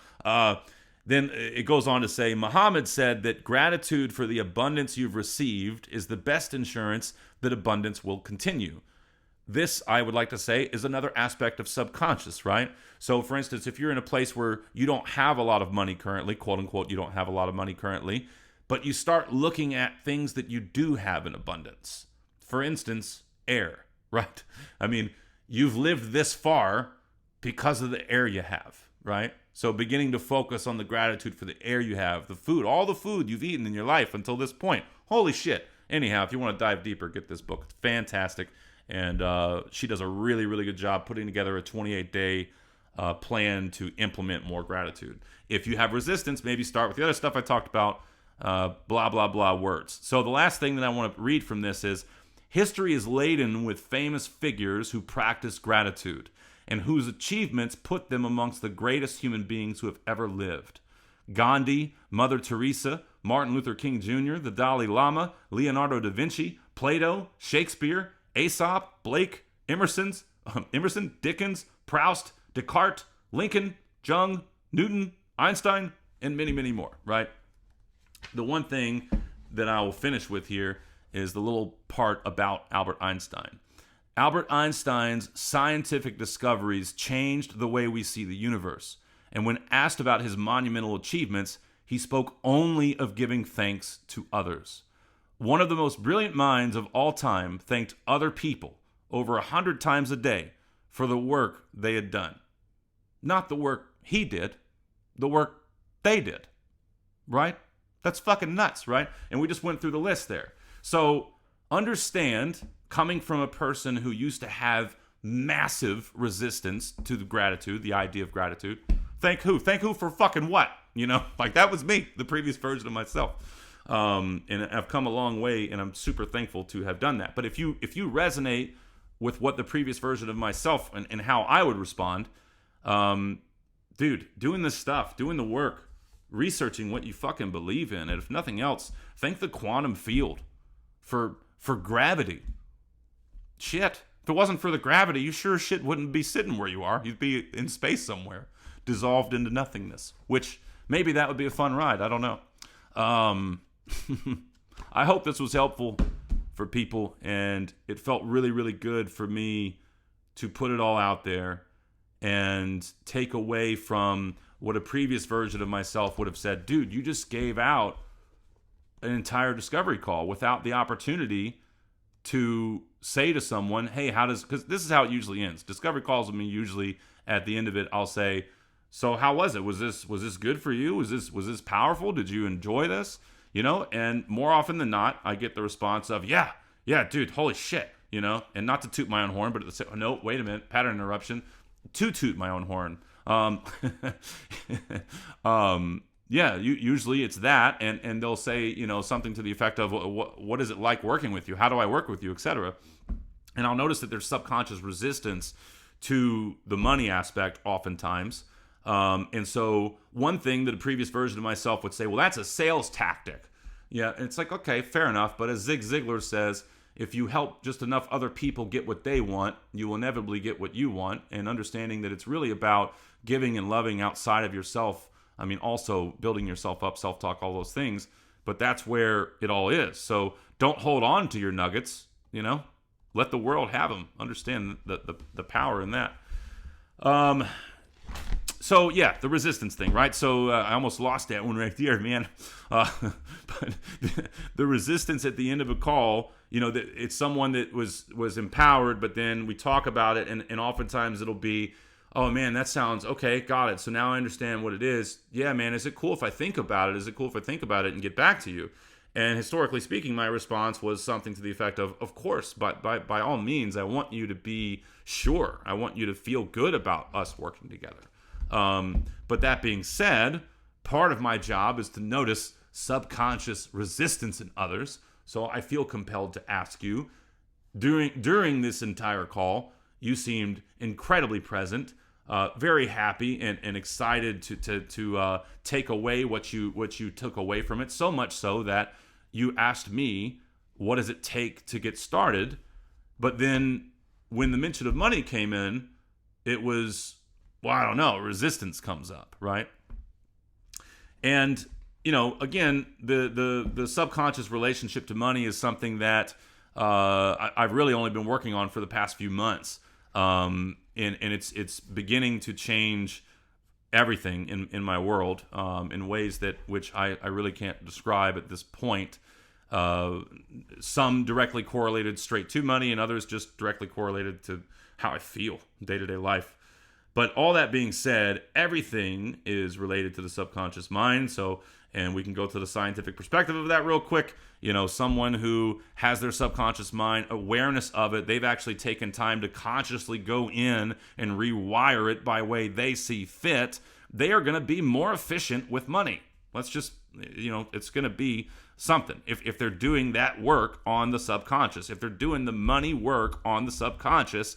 Then it goes on to say, Muhammad said that gratitude for the abundance you've received is the best insurance that abundance will continue. This, I would like to say, is another aspect of subconscious, right? So, for instance, if you're in a place where you don't have a lot of money currently, quote unquote, you don't have a lot of money currently, but you start looking at things that you do have in abundance. For instance, air, right? I mean, you've lived this far because of the air you have, right? So beginning to focus on the gratitude for the air you have, the food, all the food you've eaten in your life until this point. Holy shit. Anyhow, if you want to dive deeper, get this book. It's fantastic. And she does a really, really good job putting together a 28-day plan to implement more gratitude. If you have resistance, maybe start with the other stuff I talked about, blah, blah, blah words. So the last thing that I want to read from this is, history is laden with famous figures who practice gratitude and whose achievements put them amongst the greatest human beings who have ever lived. Gandhi, Mother Teresa, Martin Luther King Jr., the Dalai Lama, Leonardo da Vinci, Plato, Shakespeare, Aesop, Blake, Emerson, Dickens, Proust, Descartes, Lincoln, Jung, Newton, Einstein, and many, many more, right? The one thing that I will finish with here is the little part about Albert Einstein. Albert Einstein's scientific discoveries changed the way we see the universe. And when asked about his monumental achievements, he spoke only of giving thanks to others. One of the most brilliant minds of all time thanked other people over 100 times a day for the work they had done. Not the work he did, the work they did. Right? That's fucking nuts, right? And we just went through the list there. So understand, coming from a person who used to have massive resistance to the gratitude, the idea of gratitude. Thank who? Thank who for fucking what? You know, like that was me, the previous version of myself. And I've come a long way, and I'm super thankful to have done that. But if you resonate with what the previous version of myself and how I would respond, dude, doing this stuff, doing the work, researching what you fucking believe in, and if nothing else, thank the quantum field for gravity. Shit. If it wasn't for the gravity, you sure as shit wouldn't be sitting where you are. You'd be in space somewhere, dissolved into nothingness, which maybe that would be a fun ride. I don't know. I hope this was helpful for people, and it felt really, really good for me to put it all out there and take away from what a previous version of myself would have said. Dude, you just gave out an entire discovery call without the opportunity to say to someone, hey, because this is how it usually ends. Discovery calls with me, usually at the end of it, I'll say, so how was it? Was this good for you? Was this powerful? Did you enjoy this? You know, and more often than not, I get the response of, yeah, dude, holy shit, you know, and not to toot my own horn, but to say, oh, no, wait a minute, pattern interruption, to toot my own horn. Yeah, usually it's that, and they'll say, you know, something to the effect of, what is it like working with you? How do I work with you, etc. And I'll notice that there's subconscious resistance to the money aspect oftentimes. And so one thing that a previous version of myself would say, well, that's a sales tactic. Yeah, and it's like, okay, fair enough. But as Zig Ziglar says, if you help just enough other people get what they want, you will inevitably get what you want. And understanding that it's really about giving and loving outside of yourself. I mean, also building yourself up, self-talk, all those things. But that's where it all is. So don't hold on to your nuggets, you know. Let the world have them. Understand the power in that. So, yeah, the resistance thing, right? So I almost lost that one right there, man. But the resistance at the end of a call, you know, it's someone that was empowered, but then we talk about it, and oftentimes it'll be, oh, man, that sounds, okay, got it. So now I understand what it is. Yeah, man, is it cool if I think about it? Is it cool if I think about it and get back to you? And historically speaking, my response was something to the effect of course, but by all means, I want you to be sure. I want you to feel good about us working together. But that being said, part of my job is to notice subconscious resistance in others. So I feel compelled to ask you, during this entire call, you seemed incredibly present, very happy and excited to take away what you took away from it. So much so that you asked me, what does it take to get started? But then when the mention of money came in, it was, well, I don't know, resistance comes up, right? And, you know, again, the subconscious relationship to money is something that I've really only been working on for the past few months. And it's beginning to change everything in my world in ways which I really can't describe at this point. Some directly correlated straight to money, and others just directly correlated to how I feel day-to-day life. But all that being said, everything is related to the subconscious mind. So, and we can go to the scientific perspective of that real quick. You know, someone who has their subconscious mind, awareness of it, they've actually taken time to consciously go in and rewire it by way they see fit. They are going to be more efficient with money. Let's just, you know, it's going to be something. If they're doing that work on the subconscious, if they're doing the money work on the subconscious,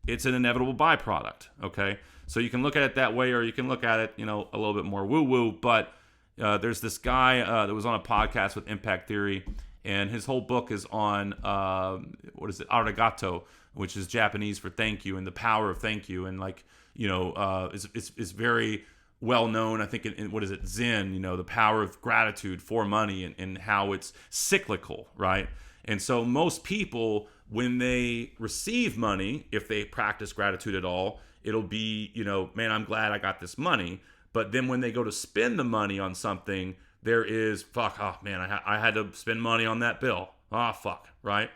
it's an inevitable byproduct, okay? So you can look at it that way, or you can look at it, you know, a little bit more woo-woo, but there's this guy that was on a podcast with Impact Theory, and his whole book is on, arigato, which is Japanese for thank you, and the power of thank you, and like, you know, it's very well known, I think, in what is it, Zen, you know, the power of gratitude for money and how it's cyclical, right? And so most people, when they receive money, if they practice gratitude at all, it'll be, you know, man, I'm glad I got this money. But then when they go to spend the money on something, There is, fuck, oh man, I had to spend money on that bill. Ah, fuck, right?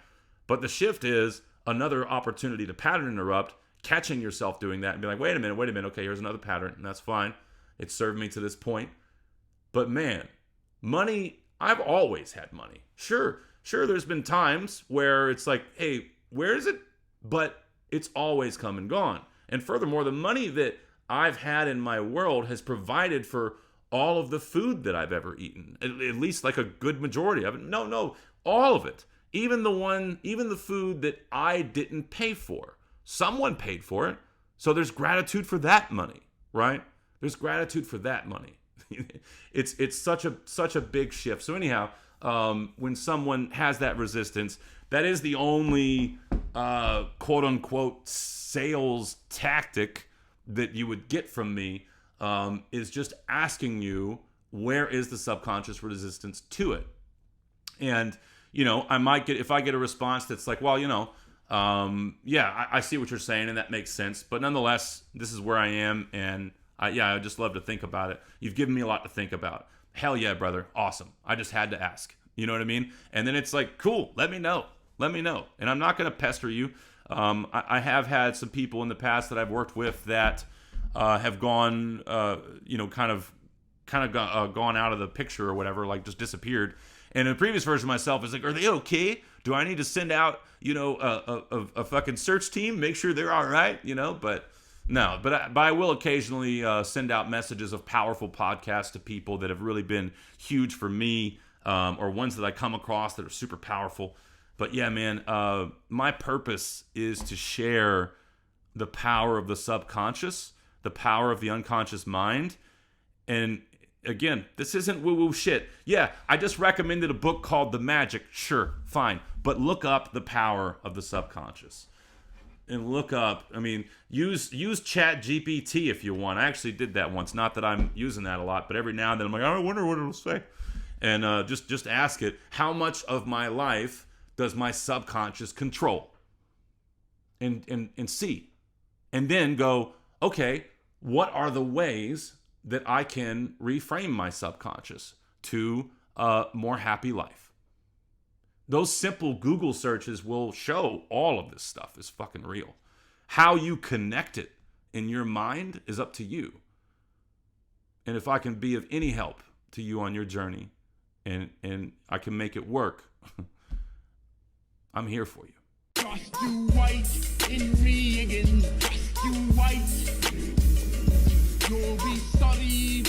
But the shift is another opportunity to pattern interrupt, catching yourself doing that and be like, wait a minute, okay, here's another pattern, and that's fine. It served me to this point. But man, money, I've always had money. Sure, there's been times where it's like, hey, where is it? But it's always come and gone. And furthermore, the money that I've had in my world has provided for all of the food that I've ever eaten. At least like a good majority of it. No, all of it. Even the food that I didn't pay for. Someone paid for it. So there's gratitude for that money, right? There's gratitude for that money. It's such a big shift. So anyhow, when someone has that resistance, that is the only quote unquote sales tactic that you would get from me, is just asking you, where is the subconscious resistance to it? And, I might get, if I get a response that's like, well, yeah, I see what you're saying and that makes sense. But nonetheless, this is where I am. And I just love to think about it. You've given me a lot to think about. Hell yeah, brother. Awesome. I just had to ask. You know what I mean? And then it's like, cool, let me know. And I'm not going to pester you. I have had some people in the past that I've worked with that have gone, kind of gone out of the picture or whatever, like just disappeared. And in the previous version of myself is like, are they okay? Do I need to send out, a fucking search team, make sure they're all right, But no, but I will occasionally send out messages of powerful podcasts to people that have really been huge for me, or ones that I come across that are super powerful. But yeah, man, my purpose is to share the power of the subconscious, the power of the unconscious mind. And again, this isn't woo-woo shit. Yeah, I just recommended a book called The Magic. Sure, fine. But look up the power of the subconscious. And look up, use ChatGPT if you want. I actually did that once. Not that I'm using that a lot, but every now and then I'm like, I wonder what it'll say. And just ask it, how much of my life does my subconscious control? And see. And then go, okay, what are the ways that I can reframe my subconscious to a more happy life? Those simple Google searches will show all of this stuff is fucking real. How you connect it in your mind is up to you. And if I can be of any help to you on your journey and I can make it work, I'm here for you. Just you white in me again. Just you white. You'll be sorry.